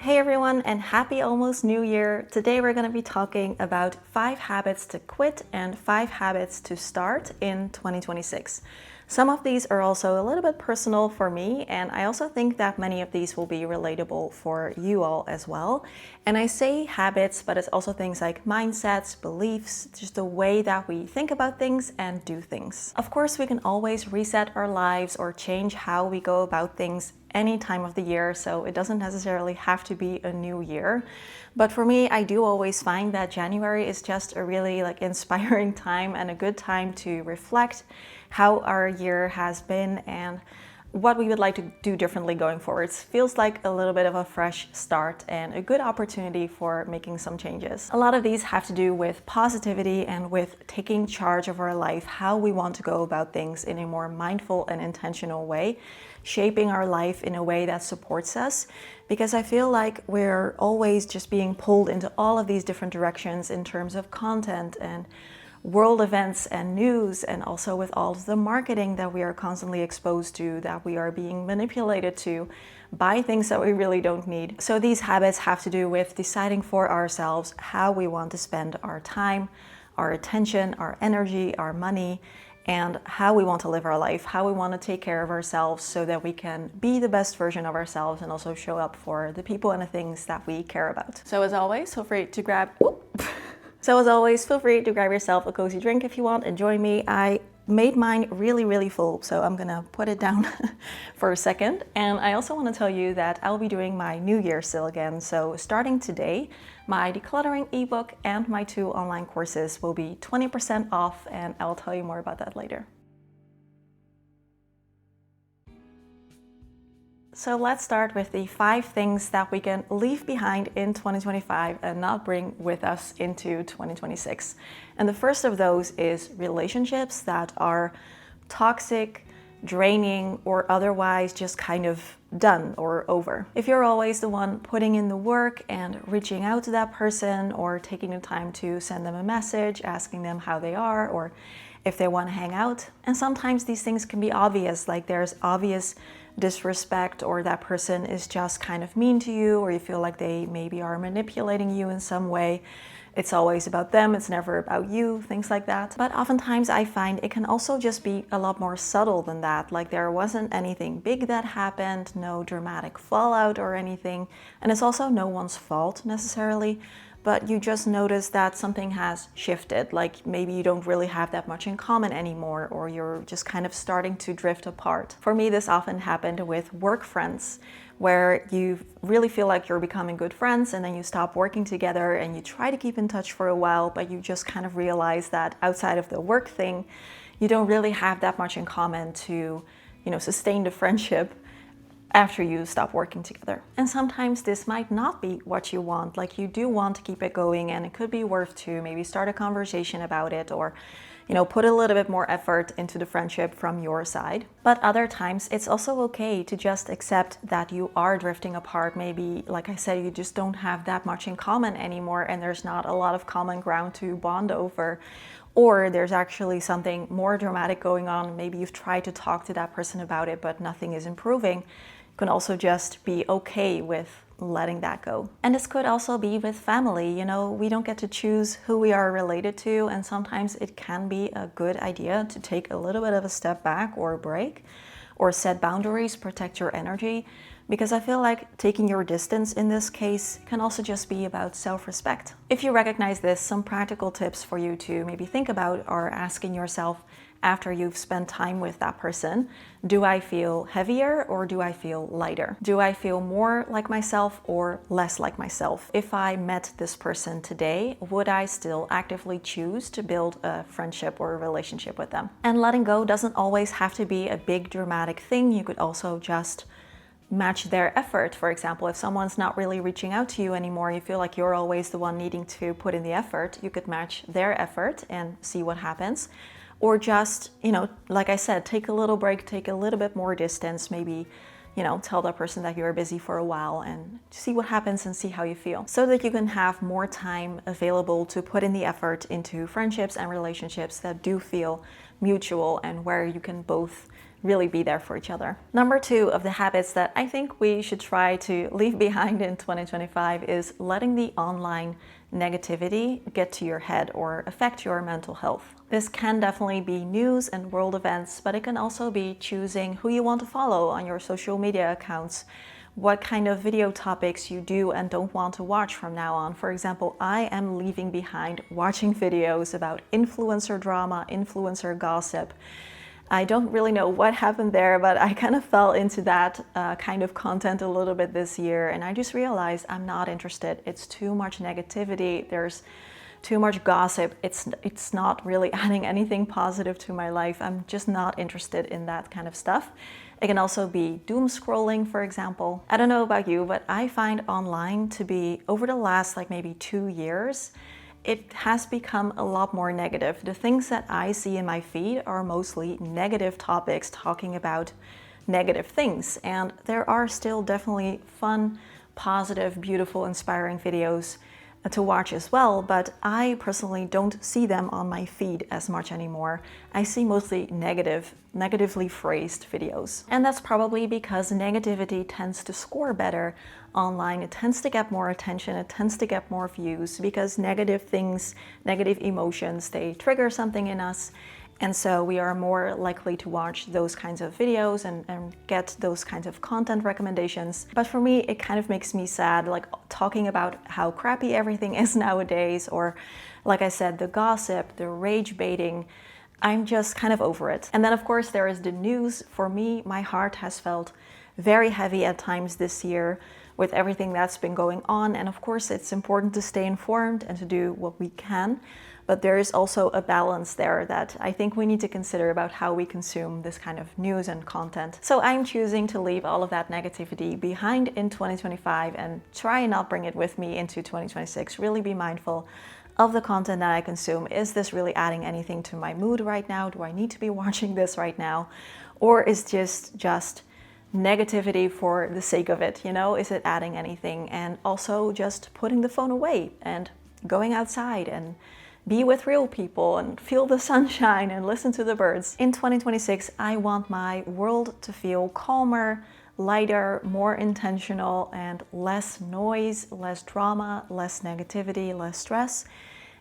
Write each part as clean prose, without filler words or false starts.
Hey everyone, and happy almost New Year! Today we're going to be talking about 5 habits to quit and 5 habits to start in 2026. Some of these are also a little bit personal for me, and I also think that many of these will be relatable for you all as well. And I say habits, but it's also things like mindsets, beliefs, just the way that we think about things and do things. Of course, we can always reset our lives or change how we go about things any time of the year, so it doesn't necessarily have to be a new year. But for me, I do always find that January is just a really inspiring time and a good time to reflect how our year has been and what we would like to do differently going forward. It feels like a little bit of a fresh start and a good opportunity for making some changes. A lot of these have to do with positivity and with taking charge of our life, how we want to go about things in a more mindful and intentional way, shaping our life in a way that supports us. Because I feel like we're always just being pulled into all of these different directions in terms of content and world events and news, and also with all of the marketing that we are constantly exposed to, that we are being manipulated to buy things that we really don't need. So these habits have to do with deciding for ourselves how we want to spend our time, our attention, our energy, our money, and how we want to live our life, how we want to take care of ourselves so that we can be the best version of ourselves and also show up for the people and the things that we care about. So as always, feel free to grab yourself a cozy drink if you want and join me. I made mine really full, so I'm gonna put it down for a second. And I also want to tell you that I'll be doing my New Year sale again. So starting today, my decluttering ebook and my 2 online courses will be 20% off, and I'll tell you more about that later. So let's start with the 5 things that we can leave behind in 2025 and not bring with us into 2026. And the first of those is relationships that are toxic, draining, or otherwise just kind of done or over. If you're always the one putting in the work and reaching out to that person or taking the time to send them a message, asking them how they are or if they want to hang out. And sometimes these things can be obvious, like there's obvious disrespect, or that person is just kind of mean to you, or you feel like they maybe are manipulating you in some way. It's always about them, it's never about you, things like that. But oftentimes I find it can also just be a lot more subtle than that. Like there wasn't anything big that happened, no dramatic fallout or anything. And it's also no one's fault necessarily, but you just notice that something has shifted. Like maybe you don't really have that much in common anymore, or you're just kind of starting to drift apart. For me, this often happened with work friends, where you really feel like you're becoming good friends and then you stop working together and you try to keep in touch for a while, but you just kind of realize that outside of the work thing, you don't really have that much in common to, sustain the friendship after you stop working together. And sometimes this might not be what you want. Like you do want to keep it going, and it could be worth to maybe start a conversation about it, or put a little bit more effort into the friendship from your side. But other times it's also okay to just accept that you are drifting apart. Maybe, like I said, you just don't have that much in common anymore, and there's not a lot of common ground to bond over. Or there's actually something more dramatic going on. Maybe you've tried to talk to that person about it, but nothing is improving. You can also just be okay with letting that go. And this could also be with family. We don't get to choose who we are related to, and sometimes it can be a good idea to take a little bit of a step back or a break, or set boundaries, protect your energy. Because I feel like taking your distance in this case can also just be about self-respect. If you recognize this, some practical tips for you to maybe think about are asking yourself, after you've spent time with that person, do I feel heavier or do I feel lighter? Do I feel more like myself or less like myself? If I met this person today, would I still actively choose to build a friendship or a relationship with them? And letting go doesn't always have to be a big dramatic thing. You could also just match their effort. For example, if someone's not really reaching out to you anymore, you feel like you're always the one needing to put in the effort, you could match their effort and see what happens. Or just, like I said, take a little break, take a little bit more distance, maybe, tell that person that you're busy for a while and see what happens and see how you feel, so that you can have more time available to put in the effort into friendships and relationships that do feel mutual and where you can both really be there for each other. Number 2 of the habits that I think we should try to leave behind in 2025 is letting the online negativity get to your head or affect your mental health. This can definitely be news and world events, but it can also be choosing who you want to follow on your social media accounts, what kind of video topics you do and don't want to watch from now on. For example, I am leaving behind watching videos about influencer drama, influencer gossip. I don't really know what happened there, but I kind of fell into that kind of content a little bit this year, and I just realized I'm not interested. It's too much negativity. There's too much gossip. It's not really adding anything positive to my life. I'm just not interested in that kind of stuff. It can also be doom scrolling, for example. I don't know about you, but I find online to be, over the last like maybe 2 years, it has become a lot more negative. The things that I see in my feed are mostly negative topics talking about negative things. And there are still definitely fun, positive, beautiful, inspiring videos to watch as well, but I personally don't see them on my feed as much anymore. I see mostly negatively phrased videos. And that's probably because negativity tends to score better online. It tends to get more attention, it tends to get more views, because negative things, negative emotions, they trigger something in us. And so we are more likely to watch those kinds of videos and get those kinds of content recommendations. But for me, it kind of makes me sad, like talking about how crappy everything is nowadays, or like I said, the gossip, the rage baiting. I'm just kind of over it. And then of course there is the news. For me, my heart has felt very heavy at times this year with everything that's been going on. And of course it's important to stay informed and to do what we can. But there is also a balance there that I think we need to consider about how we consume this kind of news and content. So I'm choosing to leave all of that negativity behind in 2025 and try and not bring it with me into 2026. Really be mindful of the content that I consume. Is this really adding anything to my mood right now? Do I need to be watching this right now? Or is just negativity for the sake of it? You know, is it adding anything? And also just putting the phone away and going outside and be with real people and feel the sunshine and listen to the birds. In 2026, I want my world to feel calmer, lighter, more intentional, and less noise, less drama, less negativity, less stress,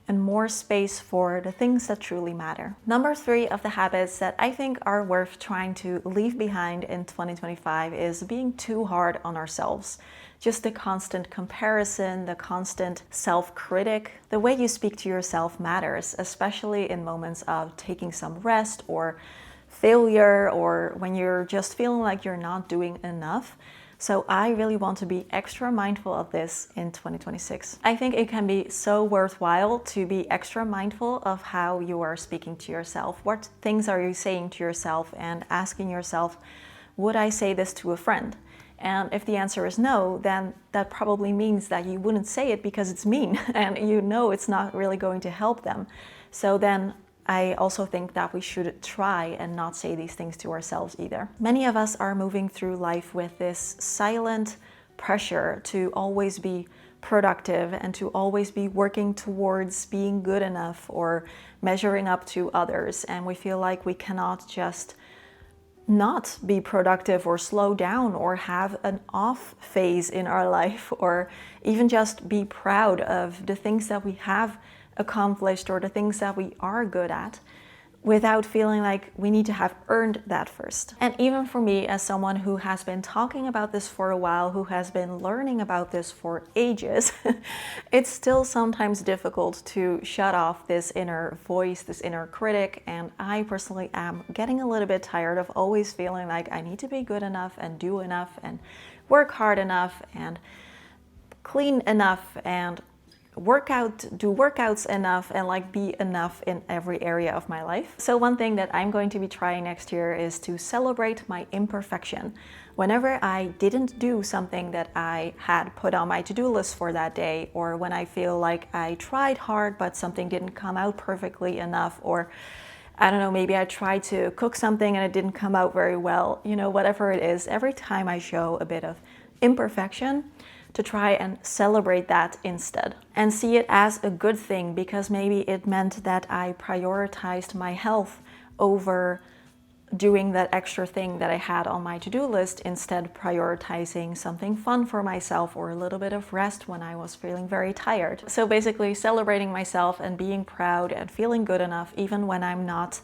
and more space for the things that truly matter. Number 3 of the habits that I think are worth trying to leave behind in 2025 is being too hard on ourselves. Just the constant comparison, the constant self-critic. The way you speak to yourself matters, especially in moments of taking some rest or failure, or when you're just feeling like you're not doing enough. So I really want to be extra mindful of this in 2026. I think it can be so worthwhile to be extra mindful of how you are speaking to yourself. What things are you saying to yourself, and asking yourself, would I say this to a friend? And if the answer is no, then that probably means that you wouldn't say it because it's mean and you know it's not really going to help them. So then I also think that we should try and not say these things to ourselves either. Many of us are moving through life with this silent pressure to always be productive and to always be working towards being good enough or measuring up to others. And we feel like we cannot just not be productive or slow down or have an off phase in our life, or even just be proud of the things that we have accomplished or the things that we are good at, without feeling like we need to have earned that first. And even for me, as someone who has been talking about this for a while, who has been learning about this for ages, it's still sometimes difficult to shut off this inner voice, this inner critic. And I personally am getting a little bit tired of always feeling like I need to be good enough and do enough and work hard enough and clean enough and do workouts enough and like be enough in every area of my life. So one thing that I'm going to be trying next year is to celebrate my imperfection. Whenever I didn't do something that I had put on my to-do list for that day, or when I feel like I tried hard but something didn't come out perfectly enough, or I don't know, maybe I tried to cook something and it didn't come out very well, you know, whatever it is, every time I show a bit of imperfection, to try and celebrate that instead and see it as a good thing, because maybe it meant that I prioritized my health over doing that extra thing that I had on my to-do list, instead prioritizing something fun for myself or a little bit of rest when I was feeling very tired. So basically celebrating myself and being proud and feeling good enough even when I'm not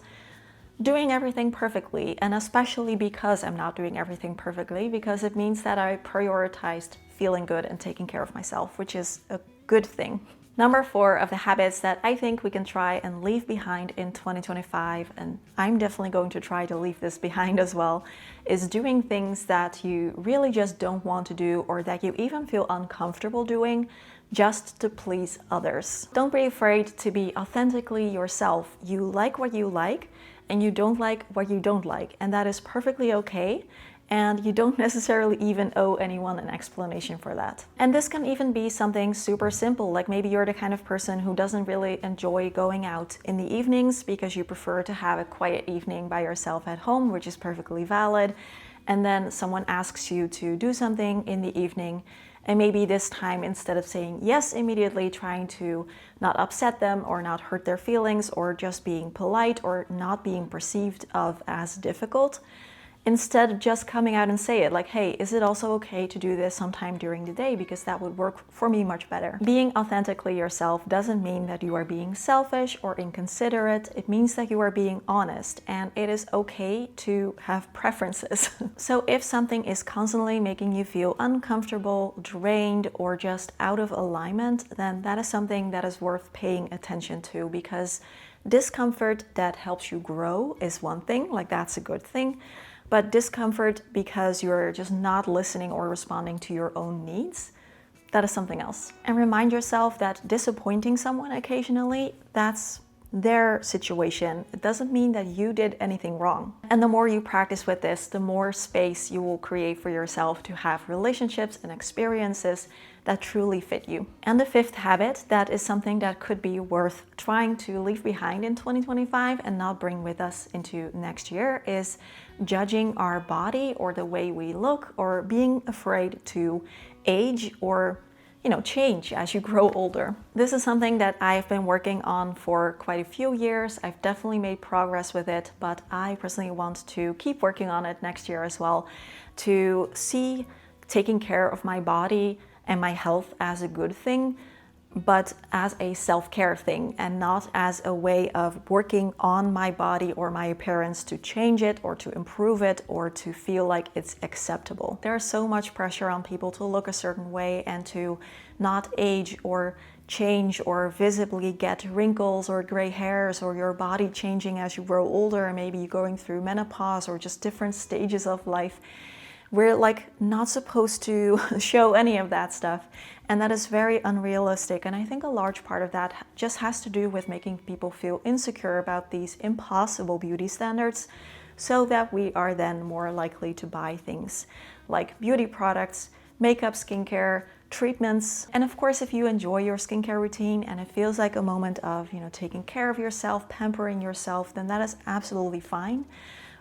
doing everything perfectly, and especially because I'm not doing everything perfectly, because it means that I prioritized feeling good and taking care of myself, which is a good thing. Number 4 of the habits that I think we can try and leave behind in 2025, and I'm definitely going to try to leave this behind as well, is doing things that you really just don't want to do, or that you even feel uncomfortable doing, just to please others. Don't be afraid to be authentically yourself. You like what you like, and you don't like what you don't like, and that is perfectly okay. And you don't necessarily even owe anyone an explanation for that. And this can even be something super simple, like maybe you're the kind of person who doesn't really enjoy going out in the evenings because you prefer to have a quiet evening by yourself at home, which is perfectly valid. And then someone asks you to do something in the evening, and maybe this time, instead of saying yes immediately, trying to not upset them or not hurt their feelings, or just being polite or not being perceived of as difficult, instead just coming out and say it, like, hey, is it also okay to do this sometime during the day, because that would work for me much better. Being authentically yourself doesn't mean that you are being selfish or inconsiderate. It means that you are being honest, and it is okay to have preferences. So if something is constantly making you feel uncomfortable, drained, or just out of alignment, then that is something that is worth paying attention to, because discomfort that helps you grow is one thing, like that's a good thing. But discomfort because you're just not listening or responding to your own needs, that is something else. And remind yourself that disappointing someone occasionally, that's their situation. It doesn't mean that you did anything wrong. And the more you practice with this, the more space you will create for yourself to have relationships and experiences that truly fit you. And the 5th habit, that is something that could be worth trying to leave behind in 2025 and not bring with us into next year, is judging our body or the way we look, or being afraid to age or change as you grow older. This is something that I've been working on for quite a few years. I've definitely made progress with it, but I personally want to keep working on it next year as well, to see taking care of my body and my health as a good thing, but as a self-care thing, and not as a way of working on my body or my appearance to change it or to improve it or to feel like it's acceptable. There's so much pressure on people to look a certain way and to not age or change or visibly get wrinkles or gray hairs, or your body changing as you grow older, and maybe going through menopause or just different stages of life. We're not supposed to show any of that stuff, and that is very unrealistic. And I think a large part of that just has to do with making people feel insecure about these impossible beauty standards, so that we are then more likely to buy things like beauty products, makeup, skincare, treatments. And of course, if you enjoy your skincare routine and it feels like a moment of taking care of yourself, pampering yourself, then that is absolutely fine.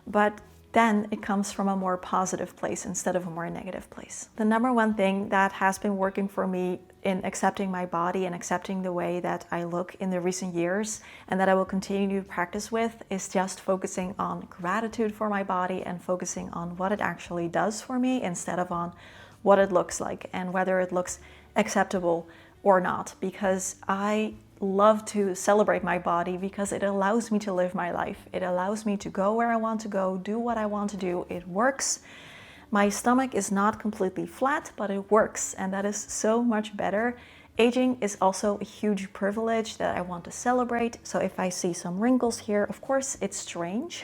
But then it comes from a more positive place instead of a more negative place. The number 1 thing that has been working for me in accepting my body and accepting the way that I look in the recent years, and that I will continue to practice with, is just focusing on gratitude for my body and focusing on what it actually does for me, instead of on what it looks like and whether it looks acceptable or not. Because I love to celebrate my body, because it allows me to live my life. It allows me to go where I want to go, do what I want to do. It works. My stomach is not completely flat, but it works, and that is so much better. Aging is also a huge privilege that I want to celebrate. So if I see some wrinkles here, of course it's strange,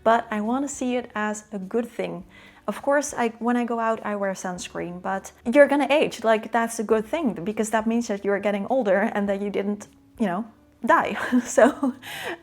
but I want to see it as a good thing. Of course, when I go out, I wear sunscreen, but you're gonna age. That's a good thing, because that means that you're getting older and that you didn't, die. So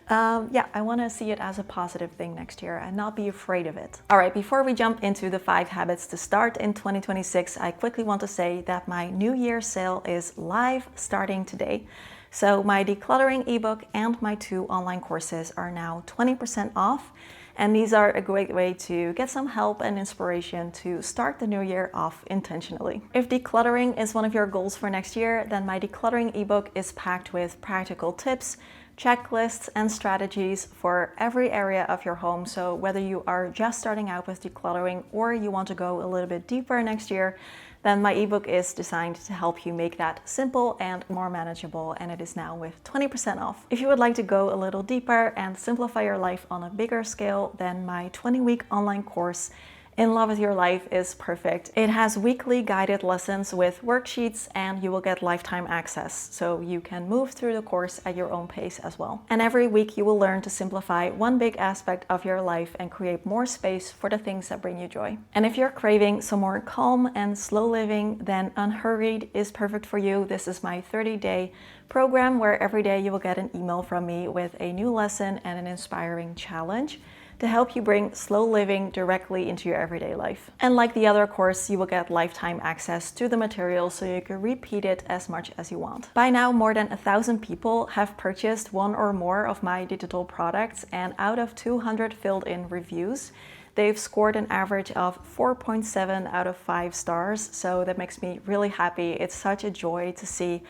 I want to see it as a positive thing next year and not be afraid of it. All right, before we jump into the 5 habits to start in 2026, I quickly want to say that my New Year sale is live starting today. So my decluttering ebook and my 2 online courses are now 20% off. And these are a great way to get some help and inspiration to start the new year off intentionally. If decluttering is one of your goals for next year, then my decluttering ebook is packed with practical tips, checklists and strategies for every area of your home. So whether you are just starting out with decluttering or you want to go a little bit deeper next year, then my ebook is designed to help you make that simple and more manageable, and it is now with 20% off. If you would like to go a little deeper and simplify your life on a bigger scale, then my 20-week online course In Love with Your Life is perfect. It has weekly guided lessons with worksheets, and you will get lifetime access, so you can move through the course at your own pace as well. And every week you will learn to simplify one big aspect of your life and create more space for the things that bring you joy. And if you're craving some more calm and slow living, then Unhurried is perfect for you. This is my 30-day program where every day you will get an email from me with a new lesson and an inspiring challenge to help you bring slow living directly into your everyday life. And like the other course, you will get lifetime access to the material so you can repeat it as much as you want. By now, more than 1,000 people have purchased one or more of my digital products, and out of 200 filled in reviews, they've scored an average of 4.7 out of 5 stars, so that makes me really happy. It's such a joy to see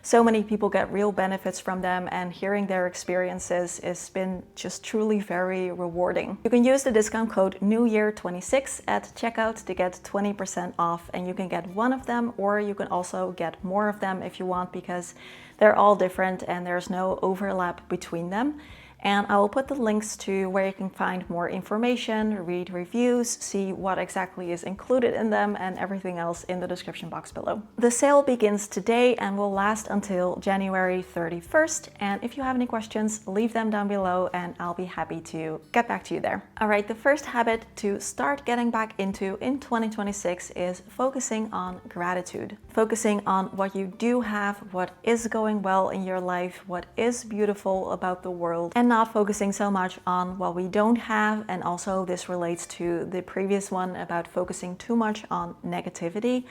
so many people get real benefits from them, and hearing their experiences has been just truly very rewarding. You can use the discount code NEWYEAR26 at checkout to get 20% off, and you can get one of them, or you can also get more of them if you want, because they're all different and there's no overlap between them. And I will put the links to where you can find more information, read reviews, see what exactly is included in them, and everything else in the description box below. The sale begins today and will last until January 31st. And if you have any questions, leave them down below and I'll be happy to get back to you there. All right, the first habit to start getting back into in 2026 is focusing on gratitude. Focusing on what you do have, what is going well in your life, what is beautiful about the world, and not focusing so much on what we don't have. And also this relates to the previous one about focusing too much on negativity.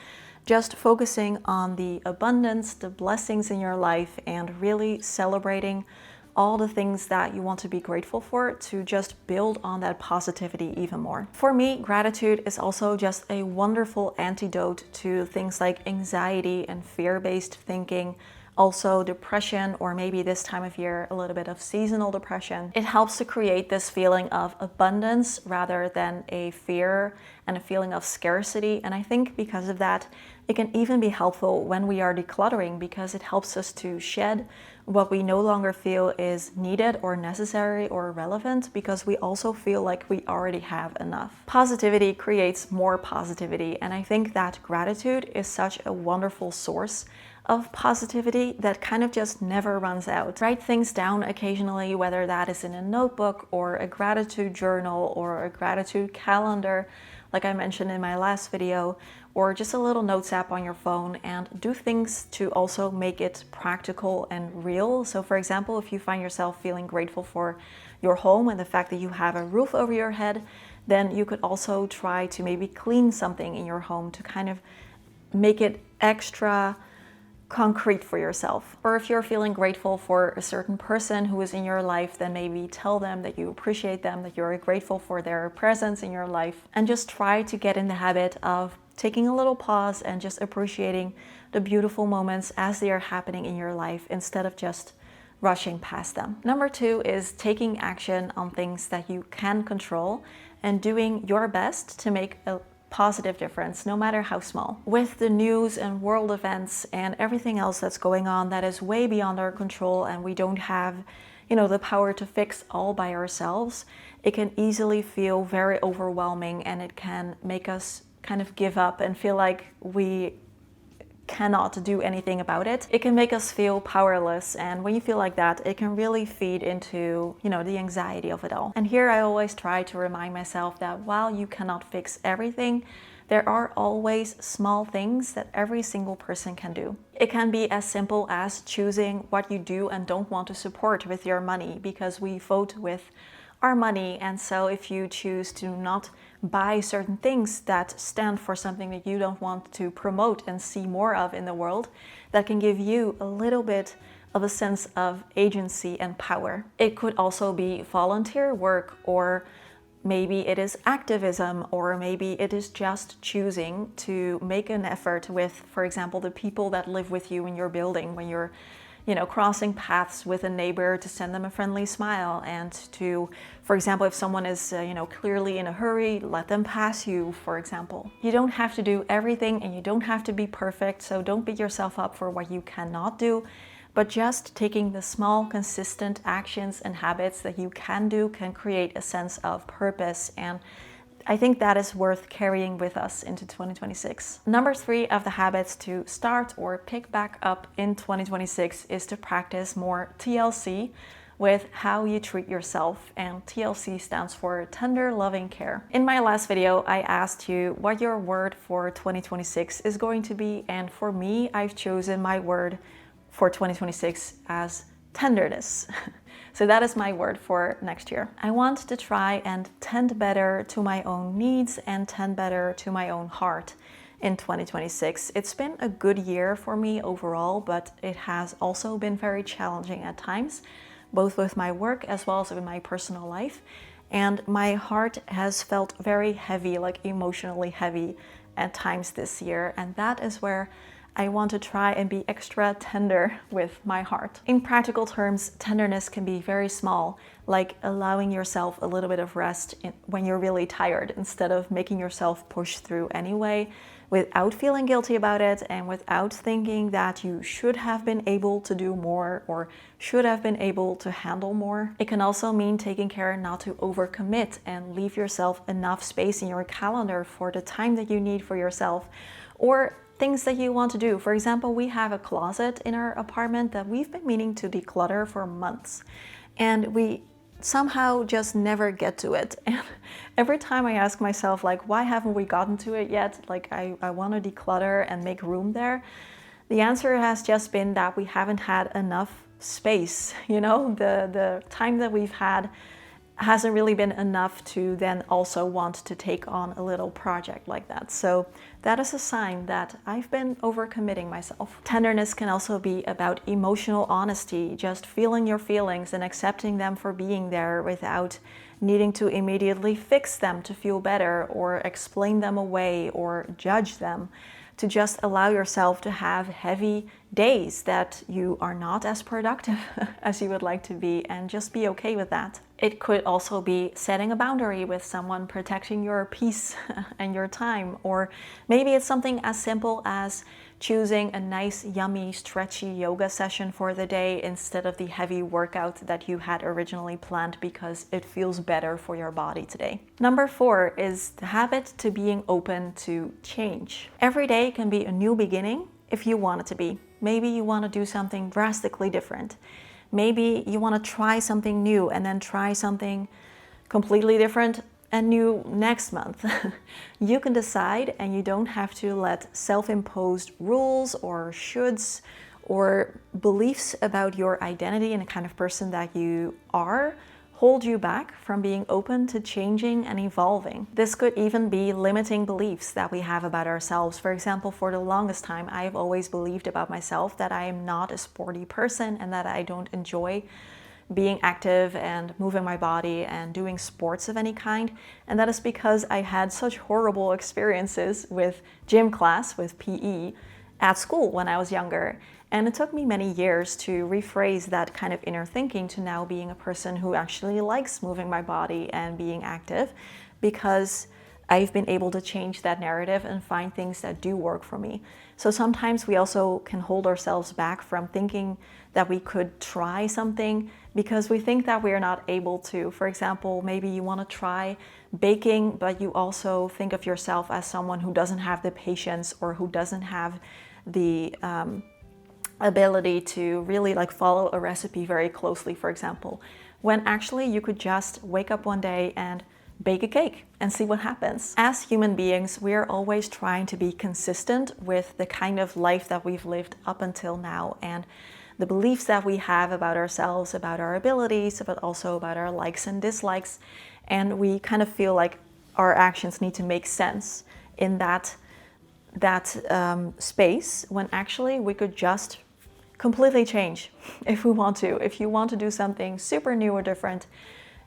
Just focusing on the abundance, the blessings in your life, and really celebrating all the things that you want to be grateful for to just build on that positivity even more. For me, gratitude is also just a wonderful antidote to things like anxiety and fear-based thinking. Also depression, or maybe this time of year, a little bit of seasonal depression. It helps to create this feeling of abundance rather than a fear and a feeling of scarcity. And I think because of that, it can even be helpful when we are decluttering, because it helps us to shed what we no longer feel is needed or necessary or relevant, because we also feel like we already have enough. Positivity creates more positivity, and I think that gratitude is such a wonderful source of positivity that kind of just never runs out. Write things down occasionally, whether that is in a notebook or a gratitude journal or a gratitude calendar, like I mentioned in my last video, or just a little notes app on your phone, and do things to also make it practical and real. So for example, if you find yourself feeling grateful for your home and the fact that you have a roof over your head, then you could also try to maybe clean something in your home to kind of make it extra concrete for yourself. Or if you're feeling grateful for a certain person who is in your life, then maybe tell them that you appreciate them, that you're grateful for their presence in your life, and just try to get in the habit of taking a little pause and just appreciating the beautiful moments as they are happening in your life instead of just rushing past them. Number 2 is taking action on things that you can control and doing your best to make a positive difference, no matter how small. With the news and world events and everything else that's going on that is way beyond our control, and we don't have, the power to fix all by ourselves, it can easily feel very overwhelming, and it can make us kind of give up and feel like we cannot do anything about it. It can make us feel powerless, and when you feel like that, it can really feed into, the anxiety of it all. And here I always try to remind myself that while you cannot fix everything, there are always small things that every single person can do. It can be as simple as choosing what you do and don't want to support with your money, because we vote with our money. And so if you choose to not buy certain things that stand for something that you don't want to promote and see more of in the world, that can give you a little bit of a sense of agency and power. It could also be volunteer work, or maybe it is activism, or maybe it is just choosing to make an effort with, for example, the people that live with you in your building when you're crossing paths with a neighbor to send them a friendly smile, and to, for example, if someone is, clearly in a hurry, let them pass you, for example. You don't have to do everything and you don't have to be perfect, so don't beat yourself up for what you cannot do. But just taking the small, consistent actions and habits that you can do can create a sense of purpose, and I think that is worth carrying with us into 2026. Number 3 of the habits to start or pick back up in 2026 is to practice more TLC with how you treat yourself, and TLC stands for tender loving care. In my last video, I asked you what your word for 2026 is going to be, and for me, I've chosen my word for 2026 as tenderness. So that is my word for next year. I want to try and tend better to my own needs and tend better to my own heart in 2026. It's been a good year for me overall, but it has also been very challenging at times, both with my work as well as with my personal life. And my heart has felt very heavy, like emotionally heavy at times this year. And that is where I want to try and be extra tender with my heart. In practical terms, tenderness can be very small, like allowing yourself a little bit of rest when you're really tired, instead of making yourself push through anyway, without feeling guilty about it and without thinking that you should have been able to do more or should have been able to handle more. It can also mean taking care not to overcommit and leave yourself enough space in your calendar for the time that you need for yourself, or things that you want to do. For example, we have a closet in our apartment that we've been meaning to declutter for months, and we somehow just never get to it. And every time I ask myself, like, why haven't we gotten to it yet? Like, I want to declutter and make room there. The answer has just been that we haven't had enough space. The time that we've had hasn't really been enough to then also want to take on a little project like that. So that is a sign that I've been overcommitting myself. Tenderness can also be about emotional honesty, just feeling your feelings and accepting them for being there without needing to immediately fix them to feel better or explain them away or judge them. To just allow yourself to have heavy days that you are not as productive as you would like to be, and just be okay with that. It could also be setting a boundary with someone, protecting your peace and your time, or maybe it's something as simple as choosing a nice, yummy, stretchy yoga session for the day instead of the heavy workout that you had originally planned because it feels better for your body today. Number 4 is the habit to being open to change. Every day can be a new beginning if you want it to be. Maybe you want to do something drastically different. Maybe you want to try something new and then try something completely different and new next month. You can decide, and you don't have to let self-imposed rules or shoulds or beliefs about your identity and the kind of person that you are hold you back from being open to changing and evolving. This could even be limiting beliefs that we have about ourselves. For example, for the longest time, I've always believed about myself that I am not a sporty person and that I don't enjoy being active and moving my body and doing sports of any kind. And that is because I had such horrible experiences with gym class, with PE, at school when I was younger. And it took me many years to rephrase that kind of inner thinking to now being a person who actually likes moving my body and being active, because I've been able to change that narrative and find things that do work for me. So sometimes we also can hold ourselves back from thinking that we could try something because we think that we're not able to. For example, maybe you want to try baking, but you also think of yourself as someone who doesn't have the patience or who doesn't have the ability to really follow a recipe very closely, for example, when actually you could just wake up one day and bake a cake and see what happens. As human beings, we are always trying to be consistent with the kind of life that we've lived up until now, and the beliefs that we have about ourselves, about our abilities, but also about our likes and dislikes. And we kind of feel like our actions need to make sense in that space, when actually we could just completely change if we want to. If you want to do something super new or different,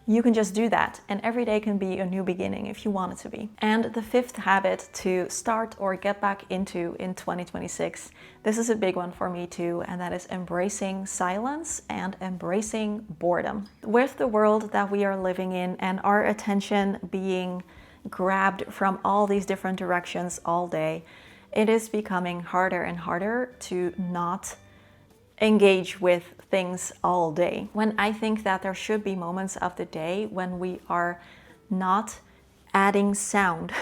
you can just do that, and every day can be a new beginning if you want it to be. And the fifth habit to start or get back into in 2026, this is a big one for me too, and that is embracing silence and embracing boredom. With the world that we are living in and our attention being grabbed from all these different directions all day, it is becoming harder and harder to not engage with things all day. When I think that there should be moments of the day when we are not adding sound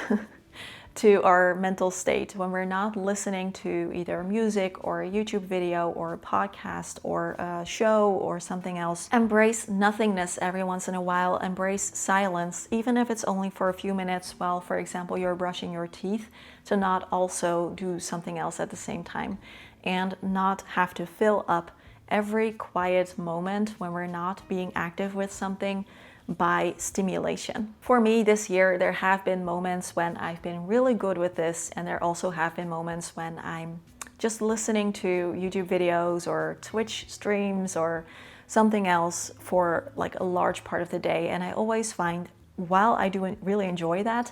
to our mental state, when we're not listening to either music or a YouTube video or a podcast or a show or something else. Embrace nothingness every once in a while. Embrace silence, even if it's only for a few minutes while, for example, you're brushing your teeth, to not also do something else at the same time and not have to fill up every quiet moment when we're not being active with something by stimulation. For me this year, there have been moments when I've been really good with this, and there also have been moments when I'm just listening to YouTube videos or Twitch streams or something else for like a large part of the day. And I always find, while I do really enjoy that,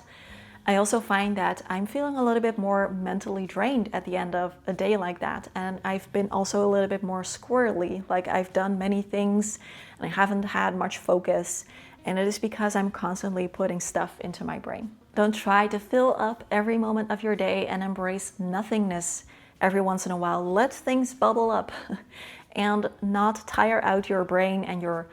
I also find that I'm feeling a little bit more mentally drained at the end of a day like that. And I've been also a little bit more squirrely, like I've done many things and I haven't had much focus. And it is because I'm constantly putting stuff into my brain. Don't try to fill up every moment of your day and embrace nothingness every once in a while. Let things bubble up and not tire out your brain and your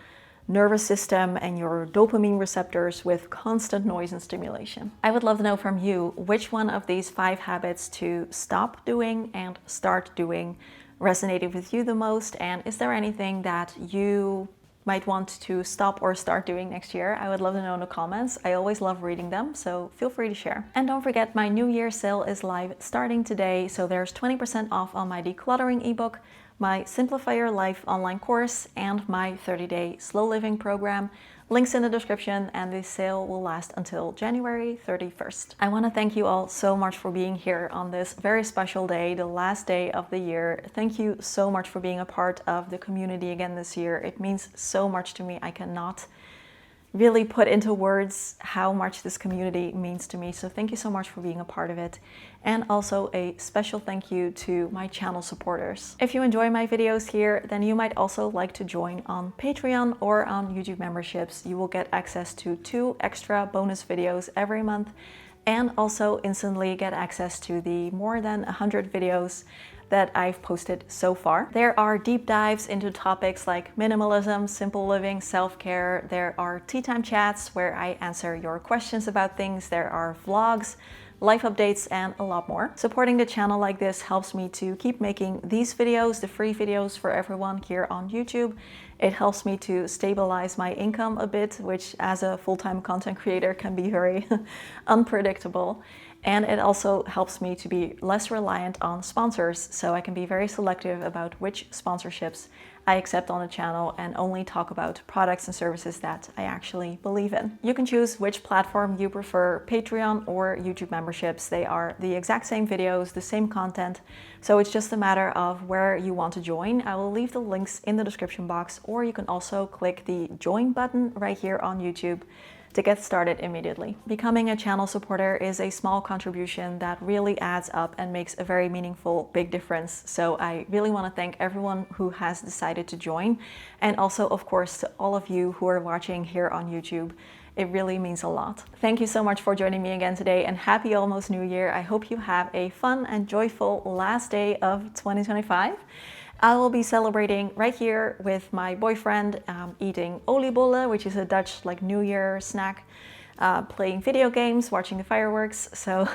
nervous system and your dopamine receptors with constant noise and stimulation. I would love to know from you which one of these 5 habits to stop doing and start doing resonated with you the most, and is there anything that you might want to stop or start doing next year? I would love to know in the comments. I always love reading them, so feel free to share. And don't forget, my New Year sale is live starting today, so there's 20% off on my decluttering ebook, my Simplify Your Life online course, and my 30-day slow living program. Links in the description, and the sale will last until January 31st. I want to thank you all so much for being here on this very special day, the last day of the year. Thank you so much for being a part of the community again this year. It means so much to me. I cannot really put into words how much this community means to me. So thank you so much for being a part of it. And also a special thank you to my channel supporters. If you enjoy my videos here, then you might also like to join on Patreon or on YouTube memberships. You will get access to 2 extra bonus videos every month, and also instantly get access to the more than 100 videos that I've posted so far. There are deep dives into topics like minimalism, simple living, self-care. There are tea time chats where I answer your questions about things. There are vlogs, life updates, and a lot more. Supporting the channel like this helps me to keep making these videos, the free videos for everyone here on YouTube. It helps me to stabilize my income a bit, which as a full-time content creator can be very unpredictable. And it also helps me to be less reliant on sponsors, so I can be very selective about which sponsorships I accept on the channel and only talk about products and services that I actually believe in. You can choose which platform you prefer, Patreon or YouTube memberships. They are the exact same videos, the same content, so it's just a matter of where you want to join. I will leave the links in the description box, or you can also click the join button right here on YouTube to get started immediately. Becoming a channel supporter is a small contribution that really adds up and makes a very meaningful, big difference. So I really want to thank everyone who has decided to join, and also, of course, to all of you who are watching here on YouTube. It really means a lot. Thank you so much for joining me again today, and happy almost New Year. I hope you have a fun and joyful last day of 2025. I will be celebrating right here with my boyfriend, eating oliebollen, which is a Dutch like New Year snack, playing video games, watching the fireworks. So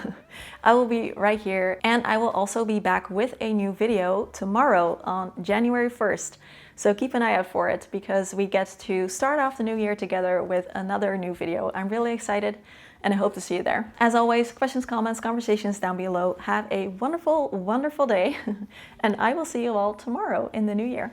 I will be right here, and I will also be back with a new video tomorrow on January 1st. So keep an eye out for it, because we get to start off the new year together with another new video. I'm really excited, and I hope to see you there. As always, questions, comments, conversations down below. Have a wonderful, wonderful day, and I will see you all tomorrow in the new year.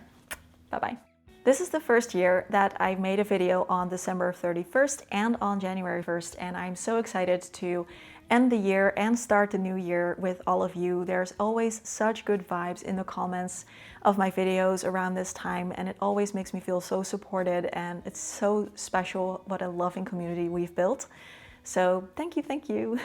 Bye-bye. This is the first year that I've made a video on December 31st and on January 1st, and I'm so excited to end the year and start the new year with all of you. There's always such good vibes in the comments of my videos around this time, and it always makes me feel so supported, and it's so special what a loving community we've built. So thank you, thank you.